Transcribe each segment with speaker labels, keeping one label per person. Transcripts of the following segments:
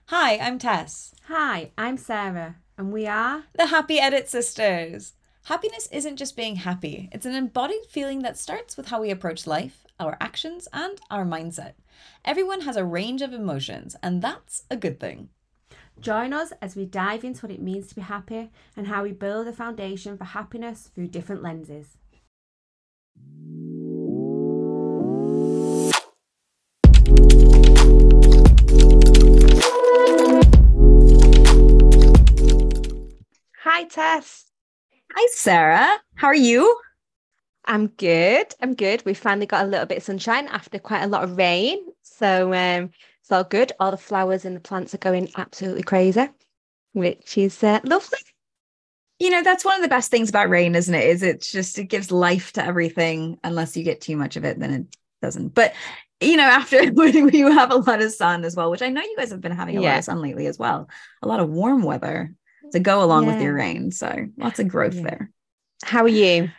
Speaker 1: Hi, I'm Tess,
Speaker 2: Hi, I'm Sarah, and we are.
Speaker 1: the Happy Edit Sisters. Happiness isn't just being happy, it's an embodied feeling that starts with how we approach life, our actions, and our mindset. Everyone has a range of emotions, and that's a good thing.
Speaker 2: Join us as we dive into what it means to be happy and how we build a foundation for happiness through different lenses. Hi, Tess.
Speaker 1: Hi, Sarah. How are you?
Speaker 2: I'm good. I'm good. We finally got a little bit of sunshine after quite a lot of rain. So it's all good. All the flowers and the plants are going absolutely crazy, which is lovely.
Speaker 1: That's one of the best things about rain, isn't it? It gives life to everything. Unless you get too much of it, then it doesn't. But after when you have a lot of sun as well, which I know you guys have been having a lot
Speaker 2: Yeah.
Speaker 1: of sun lately as well, a lot of warm weather to go along with your
Speaker 2: Yeah.
Speaker 1: rain. So lots of growth
Speaker 2: Yeah.
Speaker 1: there.
Speaker 2: How are you?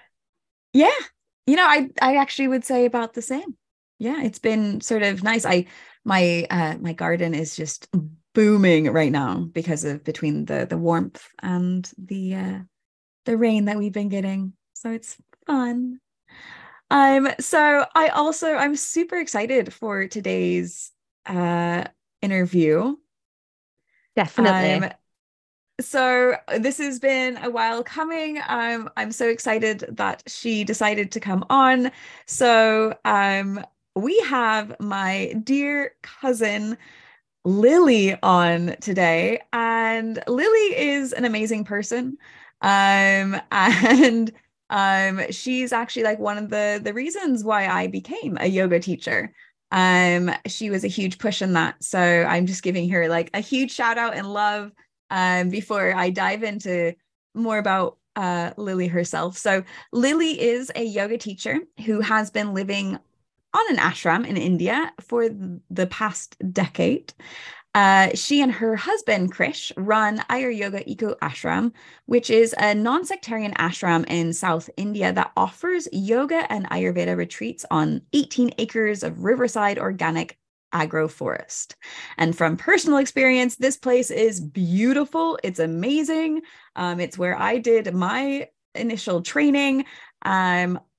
Speaker 1: Yeah. I actually would say about the same. Yeah, it's been sort of nice. My garden is just booming right now because of between the warmth and the rain that we've been getting. So it's fun. I'm super excited for today's uh interview.
Speaker 2: Definitely.
Speaker 1: Um so this has been a while coming. I'm so excited that she decided to come on. We have my dear cousin Lillie on today, and Lillie is an amazing person. And she's actually like one of the reasons why I became a yoga teacher. She was a huge push in that. So I'm just giving her like a huge shout out and love before I dive into more about Lillie herself. So Lillie is a yoga teacher who has been living on an ashram in India for the past decade. She and her husband, Krish, run Ayur Yoga Eco Ashram, which is a non sectarian ashram in South India that offers yoga and Ayurveda retreats on 18 acres of riverside organic agroforest. And from personal experience, this place is beautiful. It's amazing. It's where I did my initial training.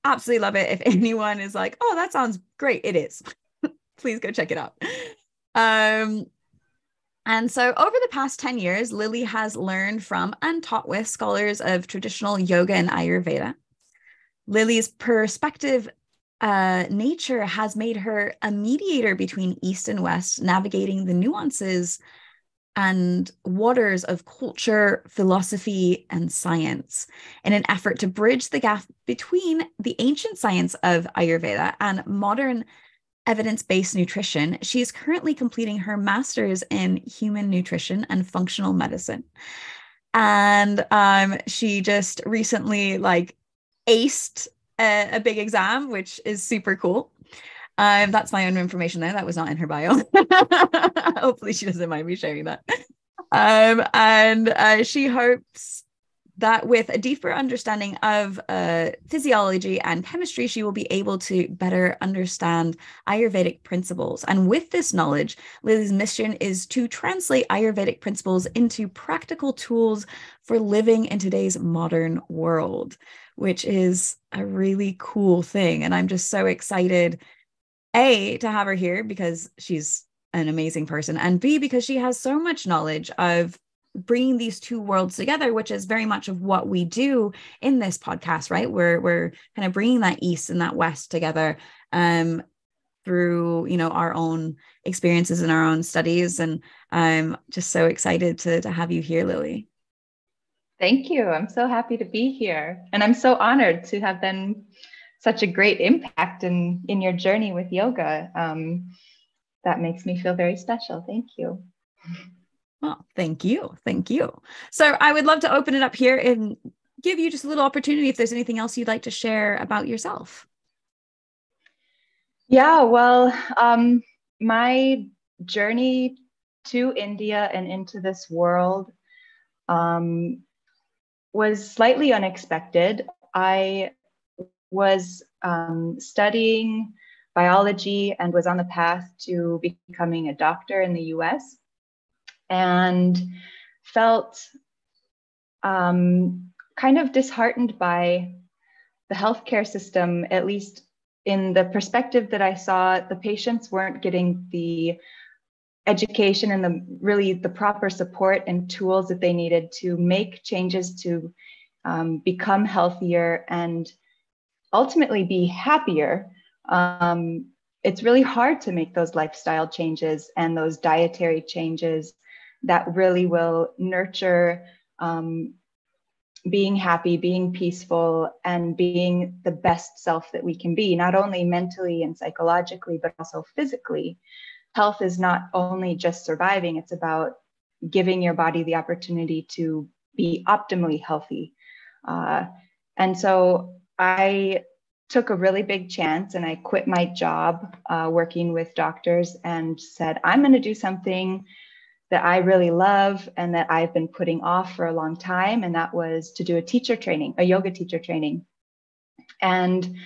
Speaker 1: Absolutely love it. If anyone is like, oh, that sounds great, it is. Please go check it out. Um, and so, over the past 10 years, Lillie has learned from and taught with scholars of traditional yoga and Ayurveda. Lillie's perspective nature has made her a mediator between East and West, navigating the nuances and waters of culture, philosophy, and science in an effort to bridge the gap between the ancient science of Ayurveda and modern evidence-based nutrition. She is currently completing her master's in human nutrition and functional medicine. And she just recently like aced a big exam, which is super cool. That's my own information there. That was not in her bio. Hopefully she doesn't mind me sharing that. And she hopes that with a deeper understanding of physiology and chemistry, she will be able to better understand Ayurvedic principles. And with this knowledge, Lillie's mission is to translate Ayurvedic principles into practical tools for living in today's modern world, which is a really cool thing. And I'm just so excited, A, to have her here because she's an amazing person, and B, because she has so much knowledge of bringing these two worlds together, which is very much of what we do in this podcast, right? We're kind of bringing that East and that West together through, our own experiences and our own studies. And I'm just so excited to have you here, Lillie.
Speaker 3: Thank you. I'm so happy to be here. And I'm so honored to have been such a great impact in your journey with yoga. That makes me feel very special. Thank you.
Speaker 1: Well, thank you. Thank you. So I would love to open it up here and give you just a little opportunity if there's anything else you'd like to share about yourself.
Speaker 3: Yeah, well, my journey to India and into this world was slightly unexpected. I was studying biology and was on the path to becoming a doctor in the US. and felt kind of disheartened by the healthcare system, at least in the perspective that I saw. The patients weren't getting the education and the proper support and tools that they needed to make changes to become healthier and ultimately be happier. It's really hard to make those lifestyle changes and those dietary changes that really will nurture being happy, being peaceful, and being the best self that we can be, not only mentally and psychologically, but also physically. Health is not only just surviving, it's about giving your body the opportunity to be optimally healthy. And so I took a really big chance and I quit my job working with doctors and said, I'm going to do something that I really love and that I've been putting off for a long time. And that was to do a teacher training, a yoga teacher training. And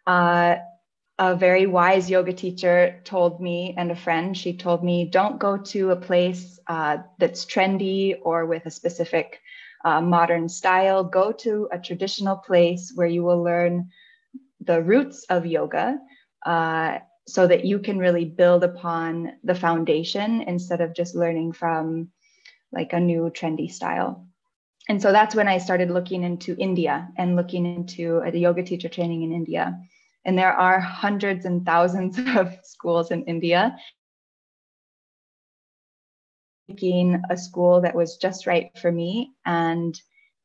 Speaker 3: a very wise yoga teacher told me, and a friend, she told me, don't go to a place that's trendy or with a specific modern style. Go to a traditional place where you will learn the roots of yoga, so that you can really build upon the foundation instead of just learning from like a new trendy style. And so that's when I started looking into India and looking into the yoga teacher training in India. And there are hundreds and thousands of schools in India. Picking a school that was just right for me, and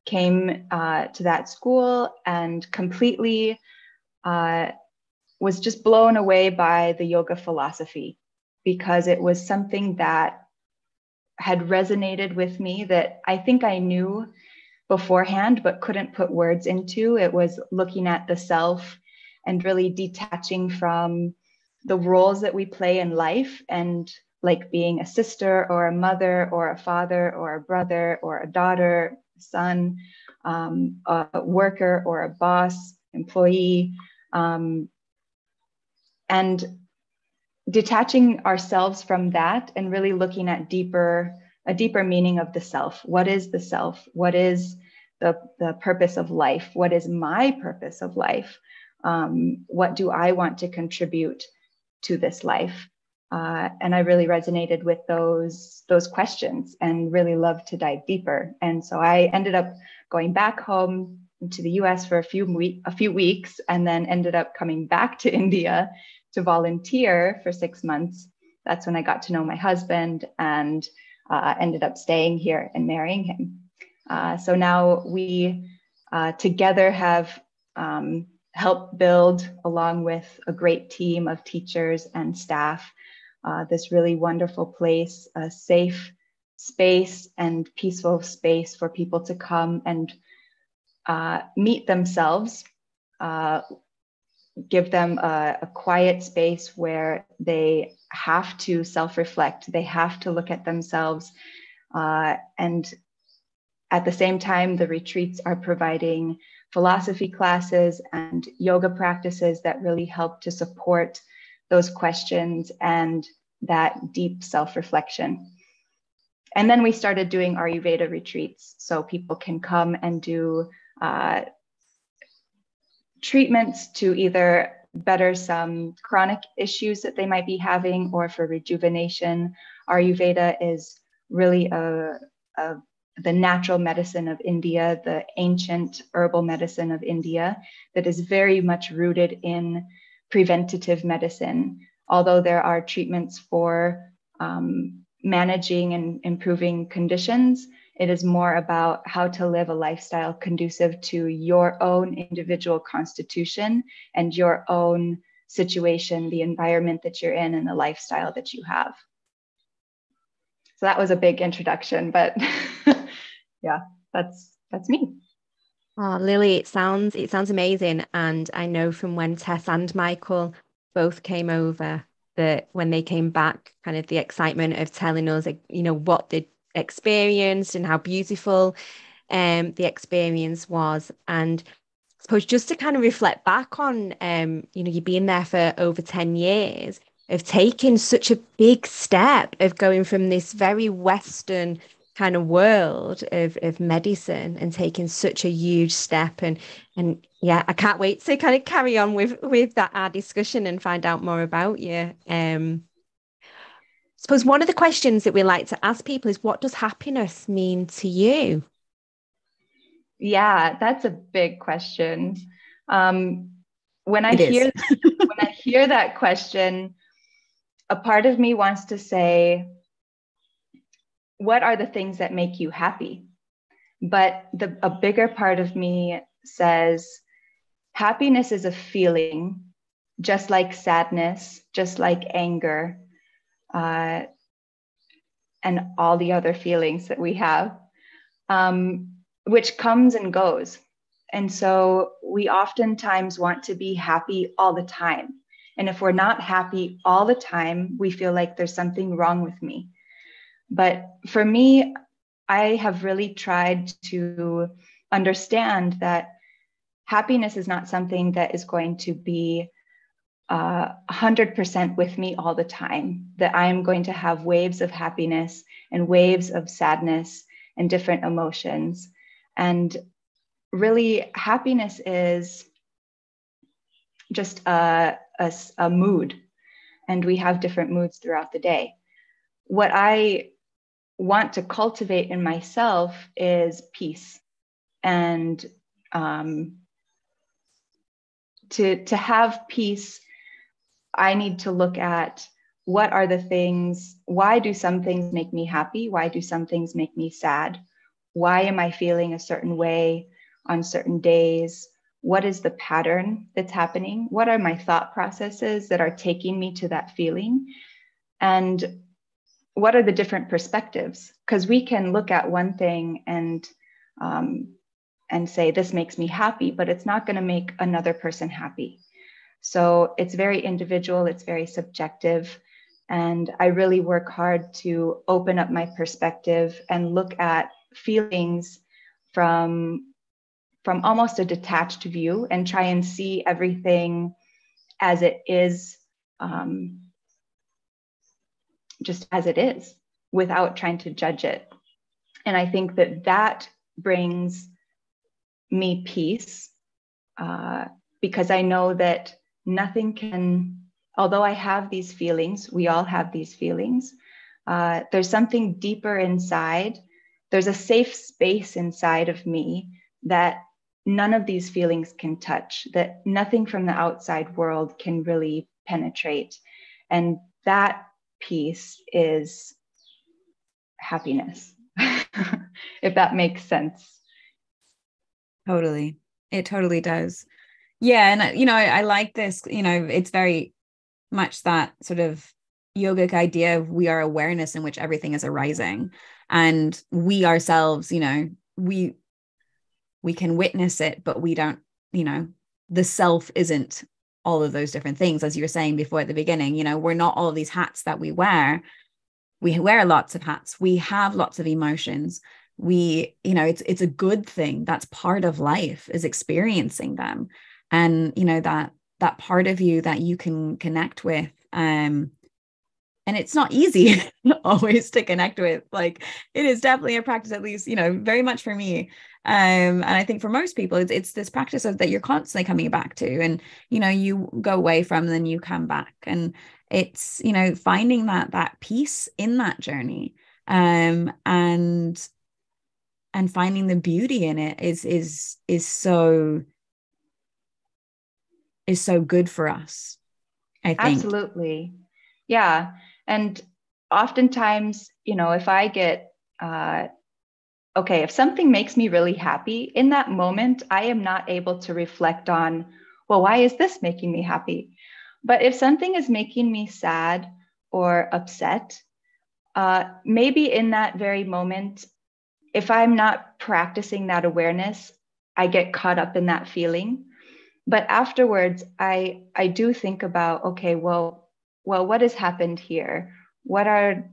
Speaker 3: came to that school and completely was just blown away by the yoga philosophy, because it was something that had resonated with me that I think I knew beforehand, but couldn't put words into. It was looking at the self and really detaching from the roles that we play in life, and like being a sister or a mother or a father or a brother or a daughter, son, a worker or a boss, employee, and detaching ourselves from that and really looking at a deeper meaning of the self. What is the self? What is the purpose of life? What is my purpose of life? What do I want to contribute to this life? And I really resonated with those questions and really loved to dive deeper. And so I ended up going back home to the US for a few weeks, and then ended up coming back to India to volunteer for 6 months. That's when I got to know my husband and ended up staying here and marrying him. So now we together have helped build, along with a great team of teachers and staff, this really wonderful place, a safe space and peaceful space for people to come and meet themselves, give them a quiet space where they have to self-reflect, they have to look at themselves. And at the same time, the retreats are providing philosophy classes and yoga practices that really help to support those questions and that deep self-reflection. And then we started doing Ayurveda retreats, so people can come and do treatments to either better some chronic issues that they might be having, or for rejuvenation. Ayurveda is really the natural medicine of India, the ancient herbal medicine of India, that is very much rooted in preventative medicine. Although there are treatments for managing and improving conditions, it is more about how to live a lifestyle conducive to your own individual constitution and your own situation, the environment that you're in, and the lifestyle that you have. So that was a big introduction, but yeah, that's me.
Speaker 2: Oh, Lillie, it sounds amazing. And I know from when Tess and Michael both came over, that when they came back, kind of the excitement of telling us, what they'd experienced and how beautiful the experience was. And I suppose just to kind of reflect back on, you've been there for over 10 years. taking such a big step of going from this very Western kind of world of medicine and taking such a huge step. And yeah, I can't wait to kind of carry on with that our discussion and find out more about you. I suppose one of the questions that we like to ask people is, what does happiness mean to you?
Speaker 3: Yeah, that's a big question. When I
Speaker 1: It is.
Speaker 3: when I hear that question, a part of me wants to say, what are the things that make you happy? But a bigger part of me says, happiness is a feeling, just like sadness, just like anger, and all the other feelings that we have, which comes and goes. And so we oftentimes want to be happy all the time. And if we're not happy all the time, we feel like there's something wrong with me. But for me, I have really tried to understand that happiness is not something that is going to be 100% with me all the time, that I am going to have waves of happiness and waves of sadness and different emotions. And really, happiness is just a mood, and we have different moods throughout the day. What I want to cultivate in myself is peace. And to have peace, I need to look at what are the things, why do some things make me happy? Why do some things make me sad? Why am I feeling a certain way on certain days? What is the pattern that's happening? What are my thought processes that are taking me to that feeling? And what are the different perspectives? Because we can look at one thing and say, this makes me happy, but it's not going to make another person happy. So it's very individual, it's very subjective. And I really work hard to open up my perspective and look at feelings from almost a detached view and try and see everything as it is, just as it is, without trying to judge it. And I think that brings me peace, because I know that nothing can, although I have these feelings, we all have these feelings, there's something deeper inside. There's a safe space inside of me that none of these feelings can touch, that nothing from the outside world can really penetrate. And that peace is happiness, if that makes sense.
Speaker 1: Totally. It totally does. Yeah. And, I like this, it's very much that sort of yogic idea of we are awareness in which everything is arising. And we ourselves, we can witness it, but we don't, the self isn't all of those different things. As you were saying before at the beginning, we're not all of these hats that we wear. We wear lots of hats. We have lots of emotions. It's a good thing. That's part of life, is experiencing them. And, that part of you that you can connect with. And it's not easy always to connect with. Like, it is definitely a practice, at least, very much for me. And I think for most people, it's this practice of that you're constantly coming back to, and, you go away from, then you come back. And it's, finding that peace in that journey, and finding the beauty in it is so good for us, I think.
Speaker 3: Absolutely. Yeah. And oftentimes, if I get, if something makes me really happy in that moment, I am not able to reflect on, well, why is this making me happy? But if something is making me sad or upset, maybe in that very moment, if I'm not practicing that awareness, I get caught up in that feeling. But afterwards, I do think about, okay, well, what has happened here? Why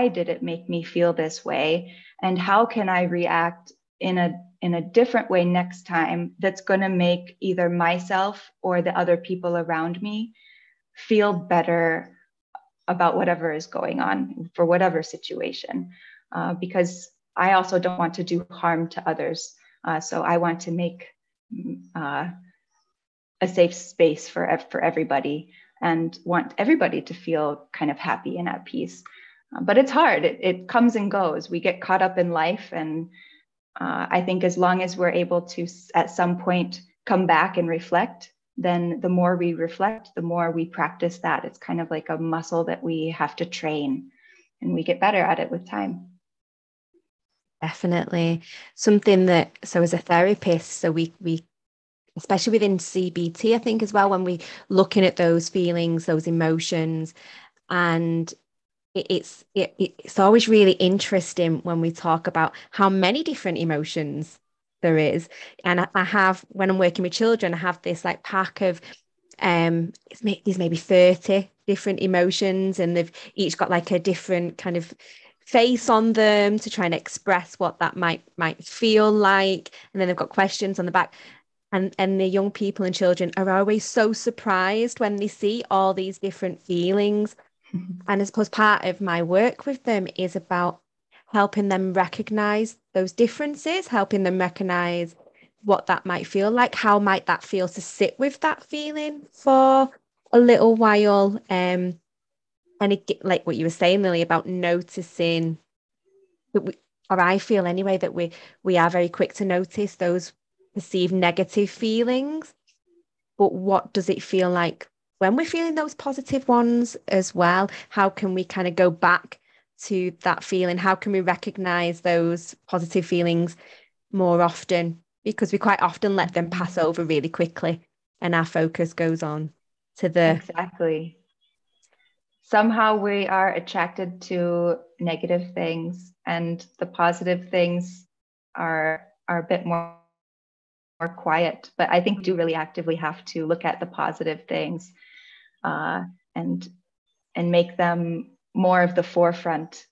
Speaker 3: did it make me feel this way? And how can I react in a different way next time that's going to make either myself or the other people around me feel better about whatever is going on for whatever situation, because I also don't want to do harm to others. So I want to make a safe space for everybody, and want everybody to feel kind of happy and at peace. But it's hard. It comes and goes. We get caught up in life. And I think as long as we're able to, at some point, come back and reflect, then the more we reflect, the more we practice that. It's kind of like a muscle that we have to train, and we get better at it with time.
Speaker 2: Definitely. Something that, so as a therapist, so we especially within CBT, I think as well, when we looking at those feelings, those emotions, and it's always really interesting when we talk about how many different emotions there is. And I have, when I'm working with children, I have this like pack of there's maybe 30 different emotions, and they've each got like a different kind of face on them to try and express what that might feel like. And then they've got questions on the back. And the young people and children are always so surprised when they see all these different feelings. And I suppose part of my work with them is about helping them recognize those differences, helping them recognize what that might feel like, how might that feel to sit with that feeling for a little while. And it, like what you were saying, Lily, about noticing that or I feel anyway, that we are very quick to notice those perceived negative feelings. But what does it feel like when we're feeling those positive ones as well? How can we kind of go back to that feeling? How can we recognize those positive feelings more often? Because we quite often let them pass over really quickly, and our focus goes on to the...
Speaker 3: Exactly. Somehow we are attracted to negative things, and the positive things are a bit more quiet. But I think we do really actively have to look at the positive things, and make them more of the forefront.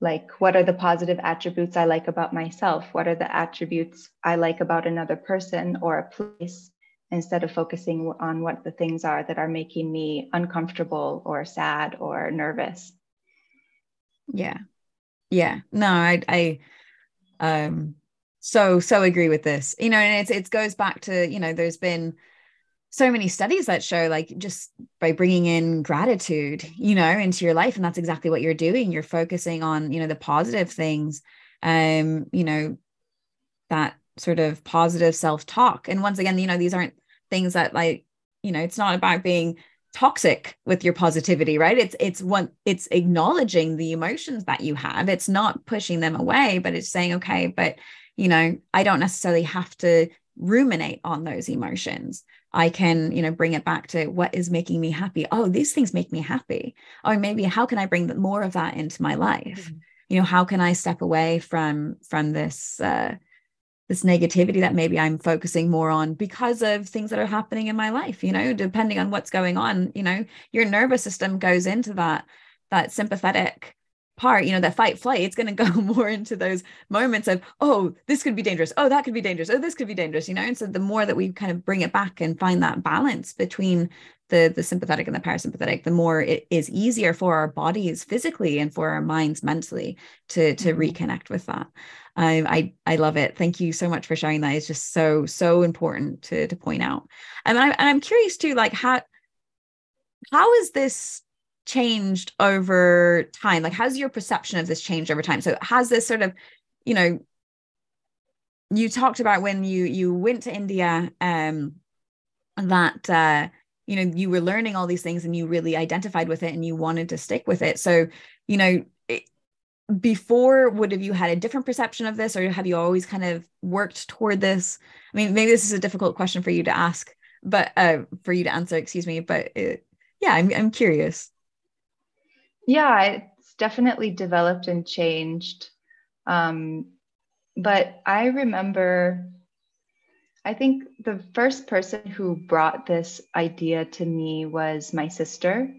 Speaker 3: Like, what are the positive attributes I like about myself? What are the attributes I like about another person or a place, instead of focusing on what the things are that are making me uncomfortable or sad or nervous.
Speaker 1: Yeah. No, I so agree with this. And it goes back to, there's been so many studies that show, like, just by bringing in gratitude, into your life, and that's exactly what you're doing. You're focusing on, the positive things, that sort of positive self-talk. And once again, these aren't things that, like, it's not about being toxic with your positivity, right? It's acknowledging the emotions that you have. It's not pushing them away, but it's saying, okay, but I don't necessarily have to ruminate on those emotions. I can, bring it back to what is making me happy. Oh, these things make me happy. Or maybe how can I bring more of that into my life? How can I step away from this this negativity that maybe I'm focusing more on because of things that are happening in my life, depending on what's going on. Your nervous system goes into that sympathetic part, that fight flight. It's going to go more into those moments of, oh, this could be dangerous, oh, that could be dangerous, oh, this could be dangerous, and so the more that we kind of bring it back and find that balance between the sympathetic and the parasympathetic, the more it is easier for our bodies physically and for our minds mentally to reconnect with that. I love it. Thank you so much for sharing that. It's just so important to point out. And I'm curious too, like, how has this changed over time? Like, how's your perception of this changed over time? So has this sort of, you talked about when you went to India, that you were learning all these things and you really identified with it and you wanted to stick with it. So, before, would have you had a different perception of this, or have you always kind of worked toward this? I mean, maybe this is a difficult question for you to ask, but for you to answer, excuse me, but yeah, I'm curious.
Speaker 3: Yeah, it's definitely developed and changed. But I remember, I think the first person who brought this idea to me was my sister.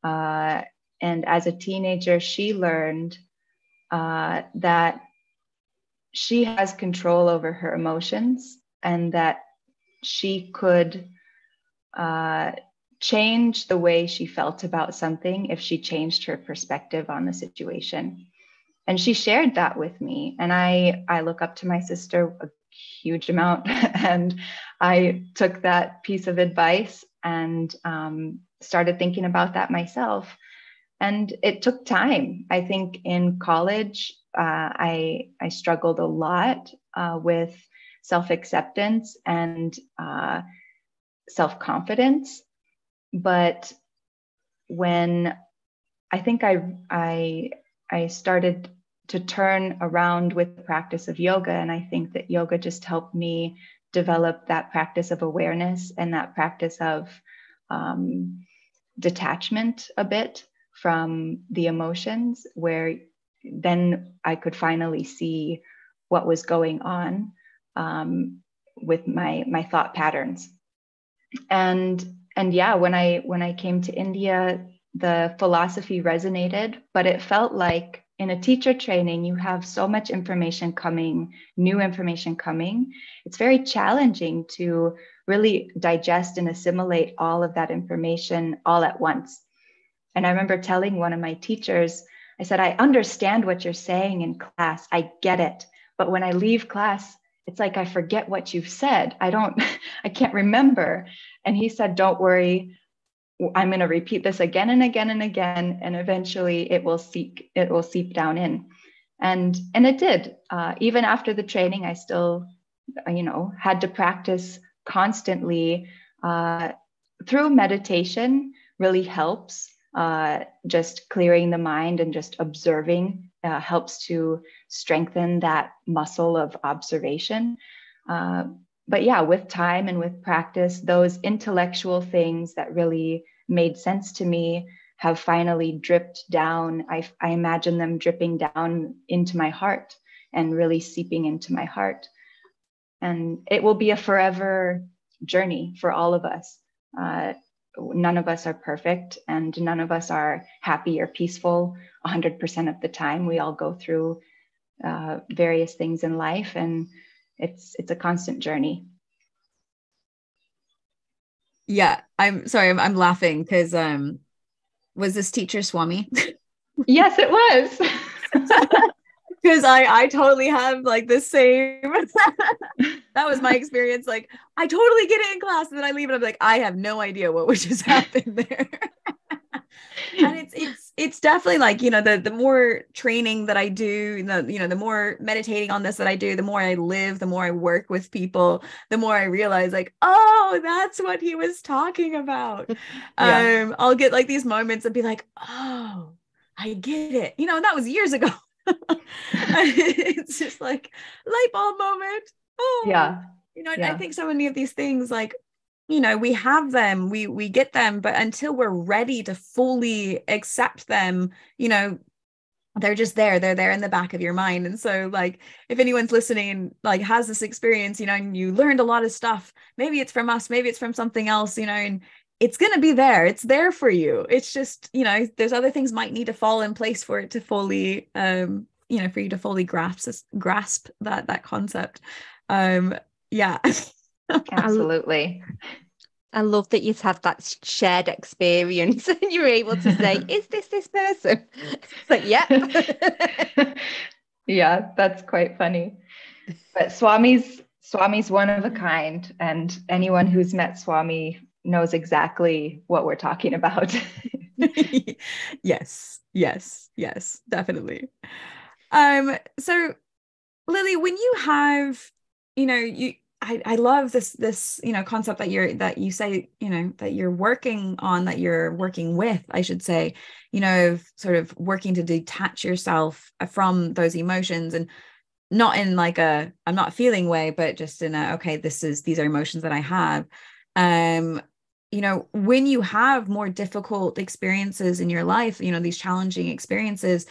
Speaker 3: And as a teenager, she learned that she has control over her emotions, and that she could change the way she felt about something if she changed her perspective on the situation. And she shared that with me. And I look up to my sister a huge amount. And I took that piece of advice and started thinking about that myself. And it took time. I think in college, I struggled a lot with self-acceptance and self-confidence. But when I think I started to turn around with the practice of yoga, and I think that yoga just helped me develop that practice of awareness and that practice of detachment a bit from the emotions, where then I could finally see what was going on with my thought patterns. And yeah, when I came to India, the philosophy resonated, but it felt like in a teacher training, you have so much information coming, new information coming. It's very challenging to really digest and assimilate all of that information all at once. And I remember telling one of my teachers, I said, I understand what you're saying in class. I get it. But when I leave class, it's like I forget what you've said. I can't remember. And he said, don't worry. I'm going to repeat this again and again and again, and eventually it will seep down in. And it did. Even after the training, I still, had to practice constantly. Through meditation really helps. Just clearing the mind and just observing helps to strengthen that muscle of observation. But yeah, with time and with practice, those intellectual things that really made sense to me have finally dripped down. I imagine them dripping down into my heart and really seeping into my heart. And it will be a forever journey for all of us. None of us are perfect, and none of us are happy or peaceful 100% of the time. We all go through various things in life, and it's a constant journey.
Speaker 1: Yeah, I'm sorry, I'm laughing because was this teacher Swami?
Speaker 3: Yes, it was.
Speaker 1: Because I totally have like the same that was my experience. Like I totally get it in class, and then I leave and I'm like, I have no idea what would just happen there. And it's definitely like, the more training that I do, the more meditating on this that I do, the more I live, the more I work with people, the more I realize like, oh, that's what he was talking about.
Speaker 3: Yeah.
Speaker 1: I'll get like these moments and be like, oh, I get it. And that was years ago. It's just like light bulb moment. Oh,
Speaker 3: Yeah.
Speaker 1: I think so many of these things, like, we have them, we get them, but until we're ready to fully accept them, they're just there. They're there in the back of your mind. And so like, if anyone's listening, like has this experience, and you learned a lot of stuff, maybe it's from us, maybe it's from something else, and it's going to be there. It's there for you. It's just, there's other things might need to fall in place for it to fully, for you to fully grasp that concept. Yeah.
Speaker 3: Absolutely.
Speaker 2: I love that you've had that shared experience and you were able to say, is this person? It's like, yeah.
Speaker 3: Yeah, that's quite funny. But Swami's one of a kind, and anyone who's met Swami knows exactly what we're talking about.
Speaker 1: Yes, definitely. So Lillie, when you have, I love this, concept that you say, that you're working on, that you're working with, I should say, sort of working to detach yourself from those emotions, and not in like a, I'm not feeling way, but just in a, okay, these are emotions that I have. When you have more difficult experiences in your life, these challenging experiences,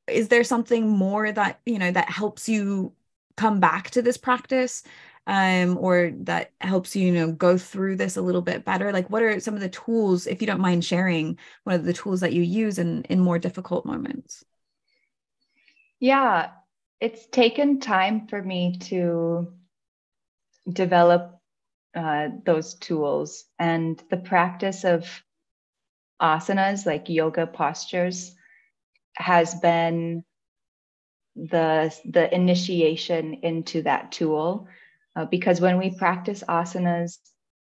Speaker 1: is there something more that, that helps you come back to this practice, or that helps you, go through this a little bit better? Like, what are some of the tools, if you don't mind sharing, what are the tools that you use in more difficult moments?
Speaker 3: Yeah, it's taken time for me to develop those tools, and the practice of asanas, like yoga postures, has been the initiation into that tool. Because when we practice asanas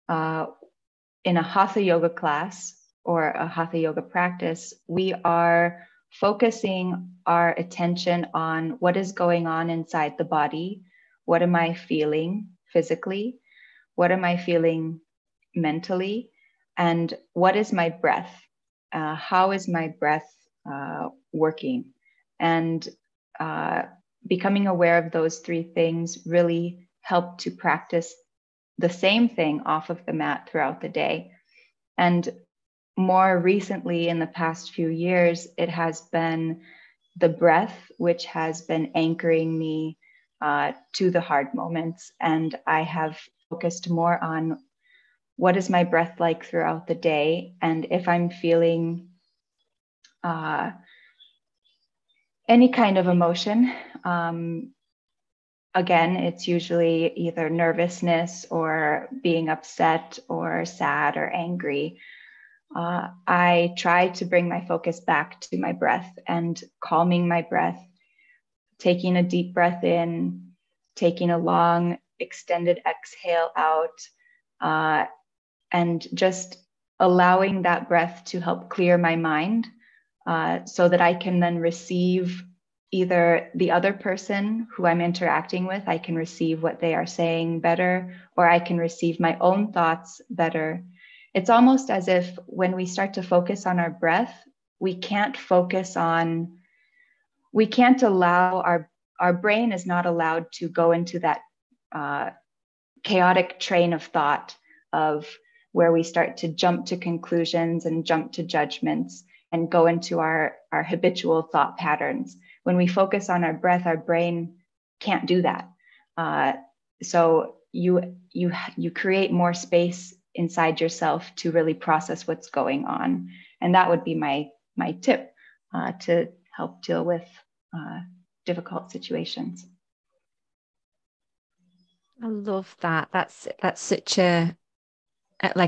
Speaker 3: in a hatha yoga class or a hatha yoga practice, we are focusing our attention on what is going on inside the body. What am I feeling physically? What am I feeling mentally? And what is my breath? How is my breath working? And becoming aware of those three things really help to practice the same thing off of the mat throughout the day. And more recently, in the past few years, it has been the breath which has been anchoring me to the hard moments. And I have focused more on what is my breath like throughout the day. And if I'm feeling any kind of emotion, again, it's usually either nervousness or being upset or sad or angry. I try to bring my focus back to my breath and calming my breath, taking a deep breath in, taking a long extended exhale out, and just allowing that breath to help clear my mind, so that I can then receive either the other person who I'm interacting with, I can receive what they are saying better, or I can receive my own thoughts better. It's almost as if when we start to focus on our breath, we can't allow our brain is not allowed to go into that chaotic train of thought of where we start to jump to conclusions and jump to judgments and go into our habitual thought patterns. When we focus on our breath, our brain can't do that. So you create more space inside yourself to really process what's going on. And that would be my tip to help deal with difficult situations.
Speaker 2: I love that. That's such a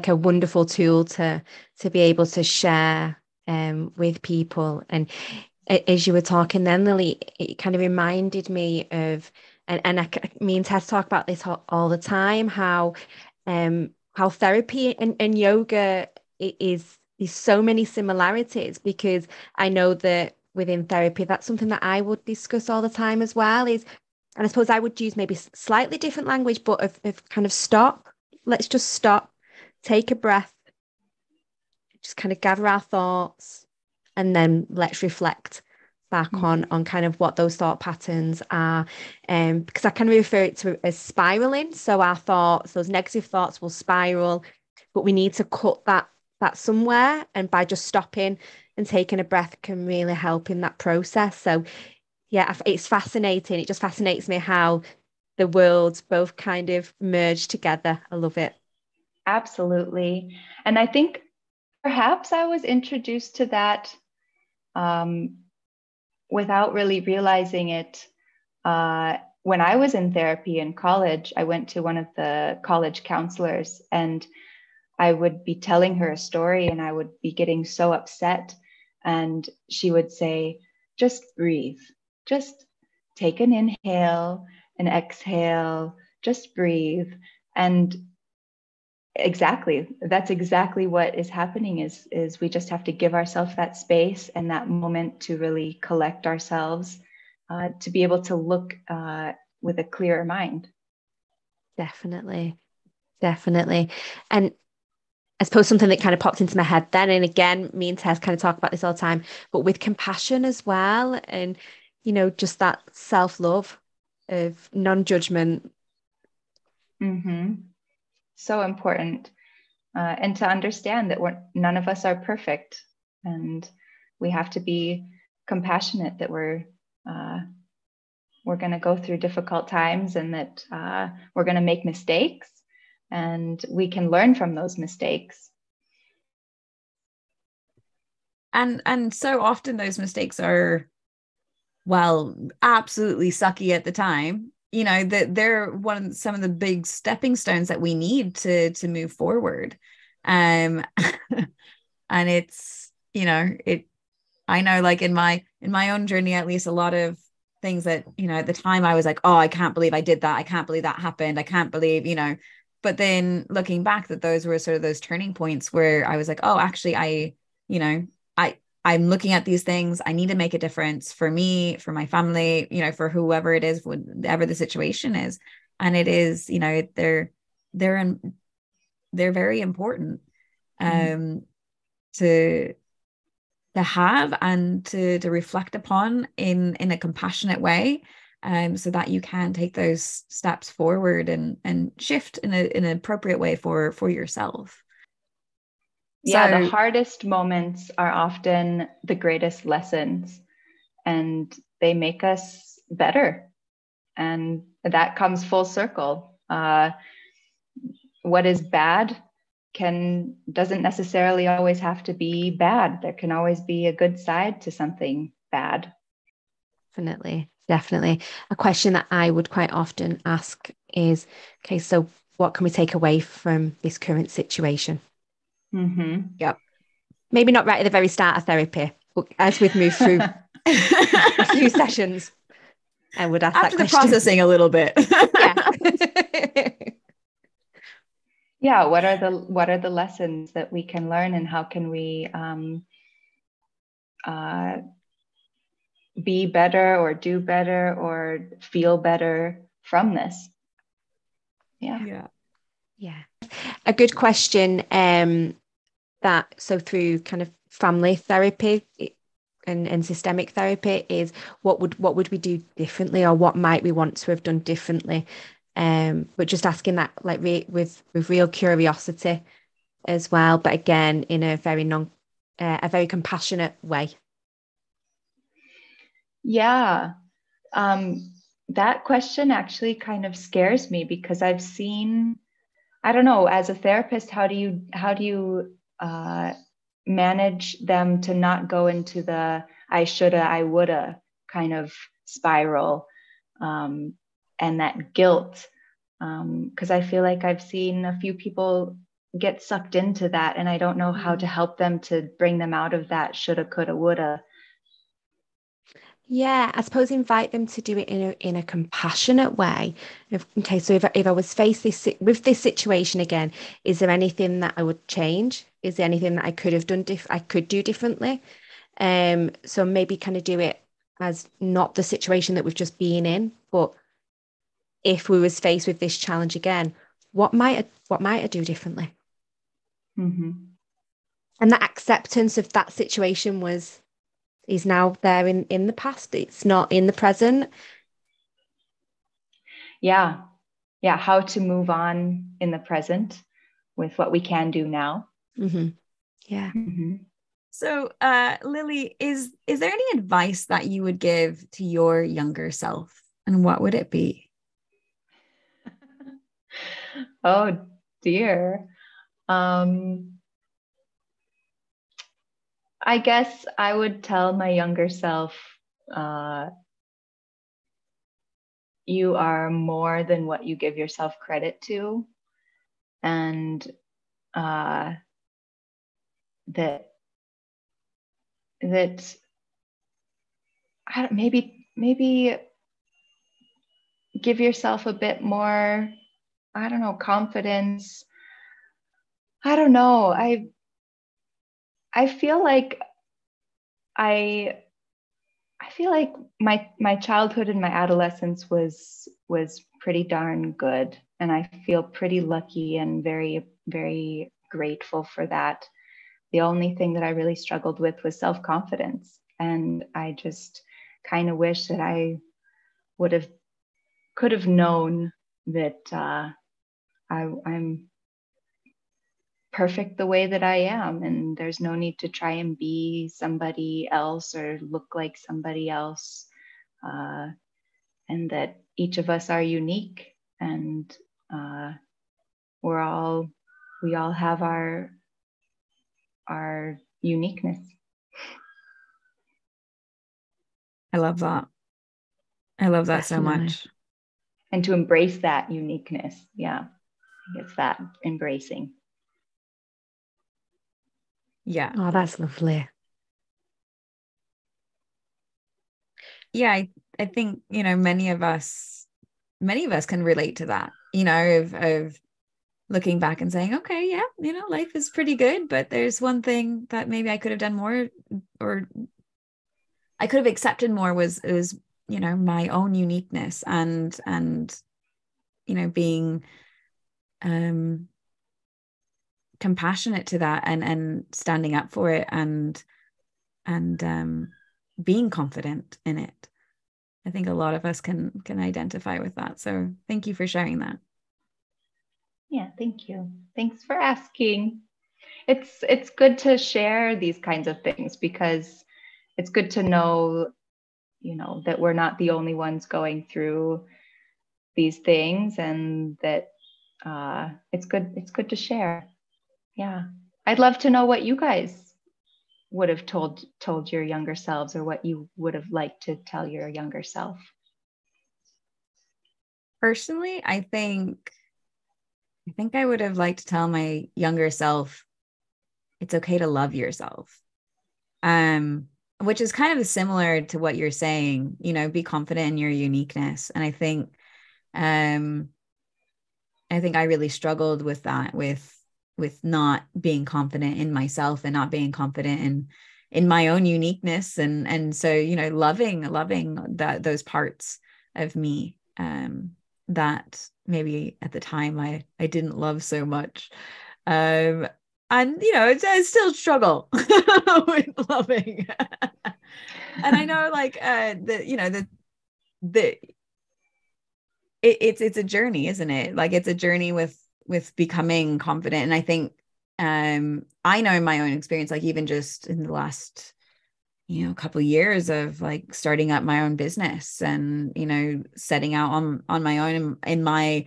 Speaker 2: wonderful tool to be able to share with people. And as you were talking then, Lillie, it kind of reminded me of, me and Tess talk about this all the time, how therapy and yoga is so many similarities, because I know that within therapy, that's something that I would discuss all the time as well, and I suppose I would use maybe slightly different language, but of kind of stop. Let's just stop, take a breath, just kind of gather our thoughts, and then let's reflect back on kind of what those thought patterns are. Because I kind of refer it to as spiraling. So our thoughts, those negative thoughts will spiral, but we need to cut that somewhere. And by just stopping and taking a breath can really help in that process. So yeah, it's fascinating. It just fascinates me how the worlds both kind of merge together. I love it.
Speaker 3: Absolutely. And I think perhaps I was introduced to that without really realizing it. When I was in therapy in college, I went to one of the college counselors, and I would be telling her a story and I would be getting so upset. And she would say, just breathe, just take an inhale, an exhale, just breathe. And that's exactly what is happening is we just have to give ourselves that space and that moment to really collect ourselves, to be able to look with a clearer mind.
Speaker 2: Definitely. And I suppose something that kind of popped into my head then, and again, me and Tess kind of talk about this all the time, but with compassion as well, and just that self-love of non-judgment.
Speaker 3: So important. And to understand that none of us are perfect, and we have to be compassionate that we're going to go through difficult times, and that we're going to make mistakes, and we can learn from those mistakes.
Speaker 1: And so often those mistakes are, well, absolutely sucky at the time, you know, that they're some of the big stepping stones that we need to move forward. And it's, you know, I know, like in my own journey, at least, a lot of things that, you know, at the time I was like, oh, I can't believe I did that. I can't believe that happened. I can't believe, you know, but then looking back, that those were sort of those turning points where I was like, oh, actually, you know, I'm looking at these things. I need to make a difference for me, for my family, you know, for whoever it is, whatever the situation is. And it is, you know, they're very important to have and to reflect upon in a compassionate way, so that you can take those steps forward and shift in an appropriate way for yourself.
Speaker 3: Yeah, the hardest moments are often the greatest lessons, and they make us better. And that comes full circle. What is bad doesn't necessarily always have to be bad. There can always be a good side to something bad.
Speaker 2: Definitely. A question that I would quite often ask is, okay, so what can we take away from this current situation?
Speaker 1: Yep.
Speaker 2: Maybe not right at the very start of therapy, but as we've moved through a few sessions, I would ask
Speaker 1: after
Speaker 2: that
Speaker 1: the processing a little bit.
Speaker 3: Yeah. What are the lessons that we can learn, and how can we be better or do better or feel better from this?
Speaker 2: Yeah. A good question. So through kind of family therapy and systemic therapy is, what would we do differently, or what might we want to have done differently? But just asking that, like, with real curiosity as well, but again in a very compassionate way.
Speaker 3: Yeah. That question actually kind of scares me, because I've seen, I don't know, as a therapist, how do you manage them to not go into the I shoulda, I woulda kind of spiral, and that guilt? Because I feel like I've seen a few people get sucked into that, and I don't know how to help them to bring them out of that shoulda, coulda, woulda.
Speaker 2: Yeah, I suppose invite them to do it in a compassionate way. Okay, so if I was faced with this situation again, is there anything that I would change? Is there anything that I could have done I could do differently? So maybe kind of do it as not the situation that we've just been in, but if we was faced with this challenge again, what might I do differently? And that acceptance of that situation is now there in the past. It's not in the present.
Speaker 3: Yeah. How to move on in the present with what we can do now.
Speaker 2: Yeah.
Speaker 1: So, Lillie, is there any advice that you would give to your younger self, and what would it be?
Speaker 3: Oh dear. I guess I would tell my younger self, you are more than what you give yourself credit to, and that maybe give yourself a bit more, I don't know, confidence. I don't know. I feel like my childhood and my adolescence was pretty darn good, and I feel pretty lucky and very, very grateful for that. The only thing that I really struggled with was self-confidence, and I just kind of wish that I could have known that I'm perfect the way that I am, and there's no need to try and be somebody else or look like somebody else, and that each of us are unique, and we all have our uniqueness.
Speaker 1: I love that. I love that
Speaker 2: Definitely.
Speaker 1: so much.
Speaker 3: and to embrace that uniqueness. Yeah, it's that embracing.
Speaker 1: Yeah.
Speaker 2: Oh, that's lovely.
Speaker 1: Yeah, I think, many of us can relate to that, of looking back and saying, okay, yeah, life is pretty good, but there's one thing that maybe I could have done more, or I could have accepted more, was my own uniqueness, and being compassionate to that, and standing up for it, and being confident in it. I think a lot of us can identify with that. So thank you for sharing that.
Speaker 3: Yeah, thank you. Thanks for asking. It's good to share these kinds of things, because it's good to know, that we're not the only ones going through these things, and that it's good to share. Yeah. I'd love to know what you guys would have told your younger selves, or what you would have liked to tell your younger self.
Speaker 1: Personally, I think I would have liked to tell my younger self, it's okay to love yourself. Which is kind of similar to what you're saying, be confident in your uniqueness. And I think I really struggled with that, with not being confident in myself, and not being confident in my own uniqueness. And so, loving those parts of me that maybe at the time I didn't love so much. And I still struggle with loving. And I know, like, it's a journey, isn't it? Like, it's a journey with becoming confident. And I think I know in my own experience, like, even just in the last couple of years of, like, starting up my own business, and setting out on my own, in my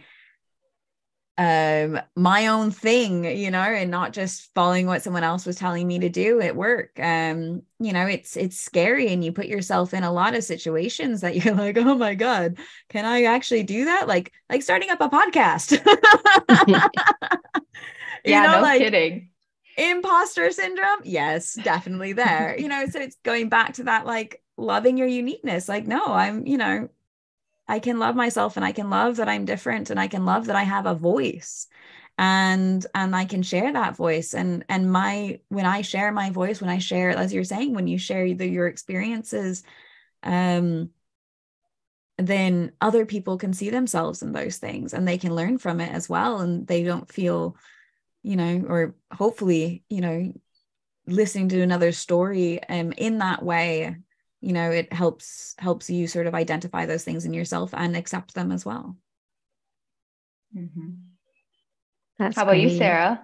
Speaker 1: own thing, and not just following what someone else was telling me to do at work. It's scary, and you put yourself in a lot of situations that you're like, oh my God, can I actually do that? Like starting up a podcast.
Speaker 3: Yeah, no
Speaker 1: like,
Speaker 3: kidding.
Speaker 1: Imposter syndrome. Yes, definitely there. So it's going back to that, like, loving your uniqueness. Like, no, I can love myself, and I can love that I'm different, and I can love that I have a voice, and I can share that voice. And when I share my voice, when I share, as you're saying, when you share your experiences, then other people can see themselves in those things, and they can learn from it as well. And they don't feel, or hopefully, listening to another story in that way, it helps you sort of identify those things in yourself and accept them as well.
Speaker 3: Mm-hmm.
Speaker 2: That's
Speaker 3: How about
Speaker 2: great.
Speaker 3: you, Sarah?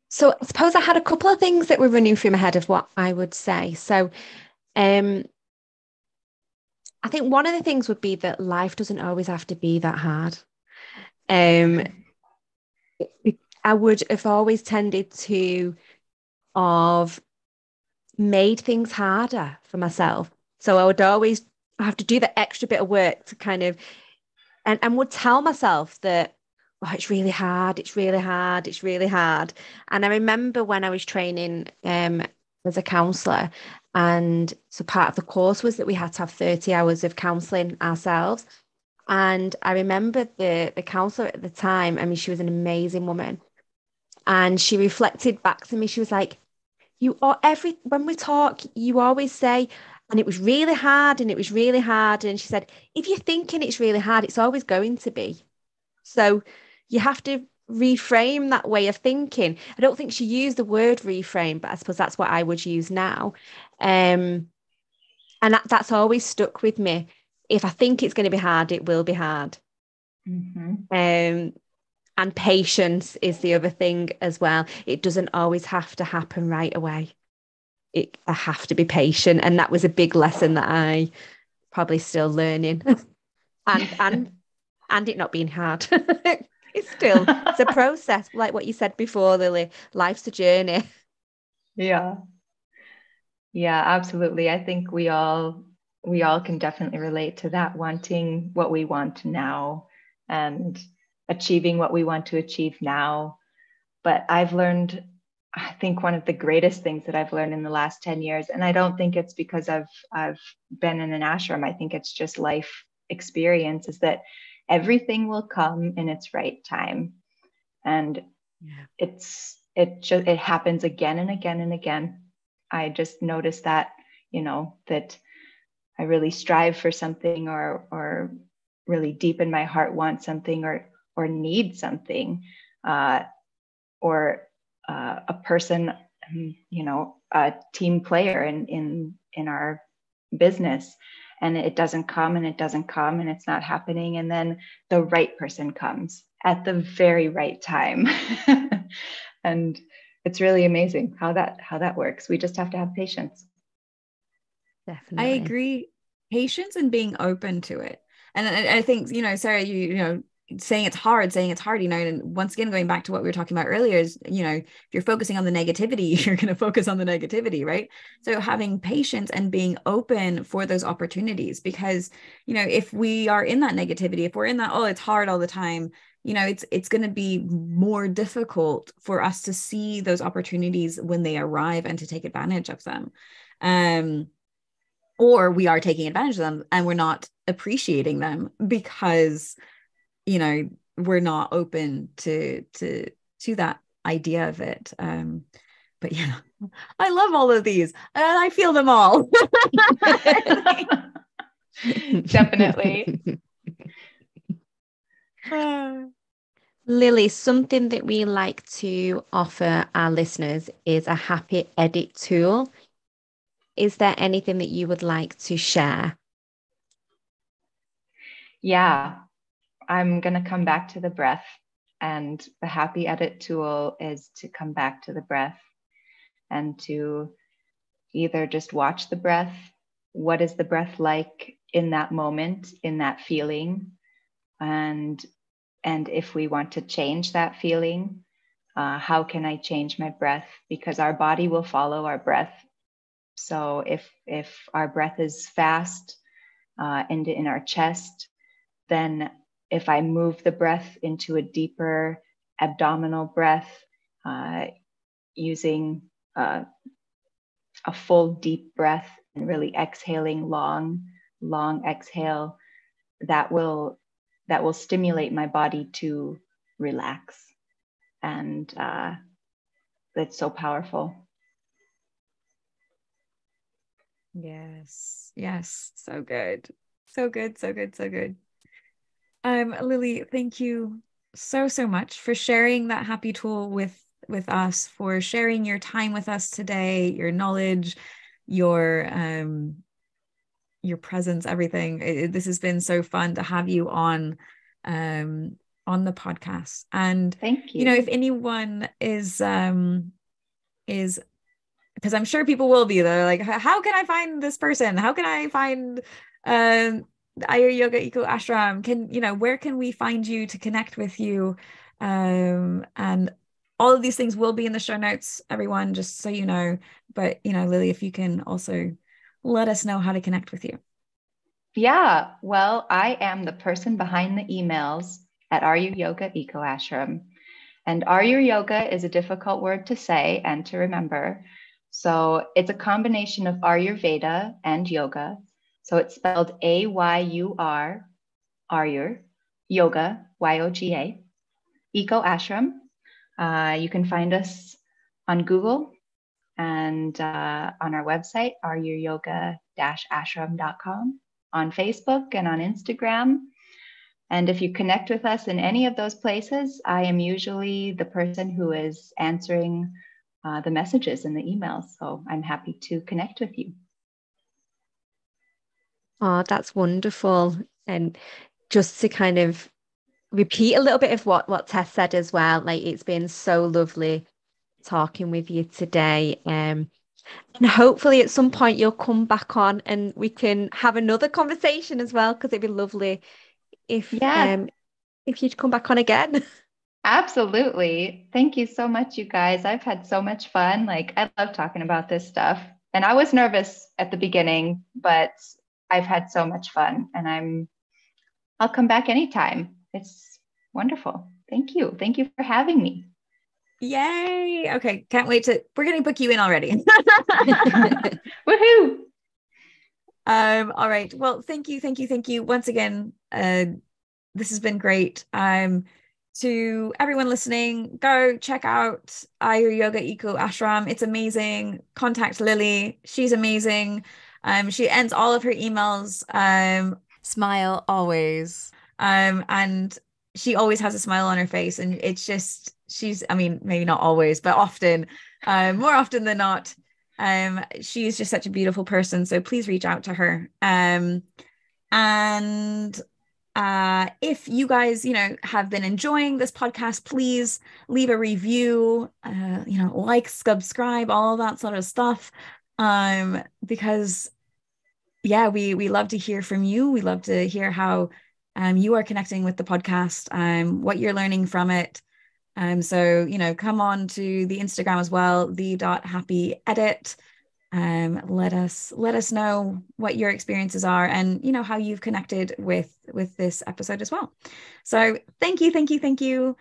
Speaker 2: So I suppose I had a couple of things that were running through my head of what I would say. So I think one of the things would be that life doesn't always have to be that hard. I would have always tended to have made things harder for myself. So I would always have to do the extra bit of work to kind of, and would tell myself that, oh, it's really hard, it's really hard, it's really hard. And I remember when I was training as a counsellor, and so part of the course was that we had to have 30 hours of counselling ourselves. And I remember the counsellor at the time, I mean, she was an amazing woman. And she reflected back to me, she was like, when we talk, you always say, and it was really hard, and it was really hard. And she said, if you're thinking it's really hard, it's always going to be. So you have to reframe that way of thinking. I don't think she used the word reframe, but I suppose that's what I would use now. And that's always stuck with me. If I think it's going to be hard, it will be hard.
Speaker 3: Mm-hmm.
Speaker 2: And patience is the other thing as well. It doesn't always have to happen right away. I have to be patient. And that was a big lesson that I probably still learning. and it not being hard. It's a process. Like what you said before, Lily, life's a journey.
Speaker 3: Yeah. Yeah, absolutely. I think we all we all can definitely relate to that, wanting what we want now and achieving what we want to achieve now. But I've learned, I think one of the greatest things that I've learned in the last 10 years, and I don't think it's because I've been in an ashram, I think it's just life experience, is that everything will come in its right time. And it happens again and again and again. I just noticed that, that I really strive for something or really deep in my heart want something or need something, or a person, a team player in our business, and it doesn't come and it's not happening. And then the right person comes at the very right time. And it's really amazing how that works. We just have to have patience.
Speaker 2: Definitely.
Speaker 1: I agree. Patience and being open to it. And I think, Sarah, you saying it's hard, and once again, going back to what we were talking about earlier is, if you're focusing on the negativity, you're going to focus on the negativity, right? So having patience and being open for those opportunities, because, if we are in that negativity, if we're in that, oh, it's hard all the time, it's going to be more difficult for us to see those opportunities when they arrive and to take advantage of them. Or we are taking advantage of them and we're not appreciating them because, we're not open to that idea of it. But yeah, I love all of these and I feel them all.
Speaker 3: Definitely.
Speaker 2: Lillie, something that we like to offer our listeners is a happy edit tool. Is there anything that you would like to share?
Speaker 3: Yeah, I'm going to come back to the breath. And the happy edit tool is to come back to the breath and to either just watch the breath. What is the breath like in that moment, in that feeling? And if we want to change that feeling, how can I change my breath? Because our body will follow our breath. So if our breath is fast and in our chest, then if I move the breath into a deeper abdominal breath, using a full deep breath and really exhaling long exhale, that will stimulate my body to relax. And that's so powerful.
Speaker 1: Yes. So good. Lillie, thank you so much for sharing that happy tool with us, for sharing your time with us today, your knowledge, your presence, everything. This has been so fun to have you on the podcast. And
Speaker 3: thank you.
Speaker 1: If anyone is because I'm sure people will be there, like, how can I find this person? How can I find the Ayur Yoga Eco Ashram? Where can we find you to connect with you? And all of these things will be in the show notes, everyone, just so you know. But, Lillie, if you can also let us know how to connect with you.
Speaker 3: Yeah, well, I am the person behind the emails at Ayur Yoga Eco Ashram. And Ayur Yoga is a difficult word to say and to remember. So it's a combination of Ayurveda and yoga. So it's spelled A-Y-U-R, Ayur, Yoga, Y-O-G-A, Eco Ashram. You can find us on Google and on our website, ayuryoga-ashram.com, on Facebook and on Instagram. And if you connect with us in any of those places, I am usually the person who is answering the messages and the emails. So I'm happy to connect with you.
Speaker 2: Oh, that's wonderful. And just to kind of repeat a little bit of what Tess said as well, like, it's been so lovely talking with you today. And hopefully at some point you'll come back on and we can have another conversation as well, because it'd be lovely if you'd come back on again.
Speaker 3: Absolutely. Thank you so much, you guys. I've had so much fun. Like, I love talking about this stuff. And I was nervous at the beginning, but I've had so much fun, and I'll come back anytime. It's wonderful. Thank you. Thank you for having me.
Speaker 1: Yay. Okay. Can't wait we're going to book you in already.
Speaker 3: Woohoo.
Speaker 1: All right. Well, thank you. Once again, this has been great. To everyone listening, go check out Ayur Yoga Eco Ashram. It's amazing. Contact Lillie. She's amazing. She ends all of her emails. Smile always. And she always has a smile on her face. And it's just, I mean, maybe not always, but often, more often than not. She is just such a beautiful person. So please reach out to her. And if you guys, have been enjoying this podcast, please leave a review, like, subscribe, all that sort of stuff. Because we love to hear from you. We love to hear how you are connecting with the podcast, what you're learning from it. So, come on to the Instagram as well, the.happyedit. Let us know what your experiences are and, how you've connected with this episode as well. So thank you,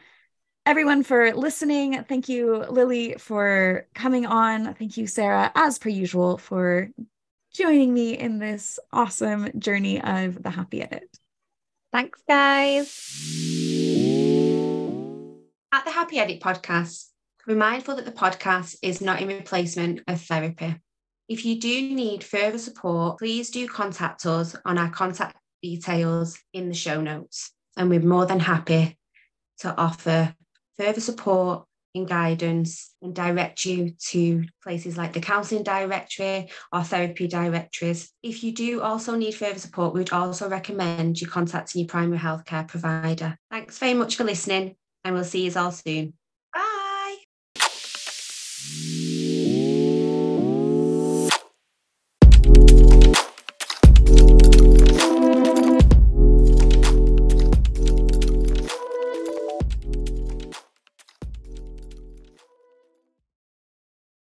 Speaker 1: everyone, for listening. Thank you, Lillie, for coming on. Thank you, Sarah, as per usual, for joining me in this awesome journey of the Happy Edit.
Speaker 2: Thanks, guys. At the Happy Edit podcast, we're mindful that the podcast is not in replacement of therapy. If you do need further support, please do contact us on our contact details in the show notes. And we're more than happy to offer further support and guidance and direct you to places like the counselling directory or therapy directories. If you do also need further support, we would also recommend you contacting your primary healthcare provider. Thanks very much for listening, and we'll see you all soon.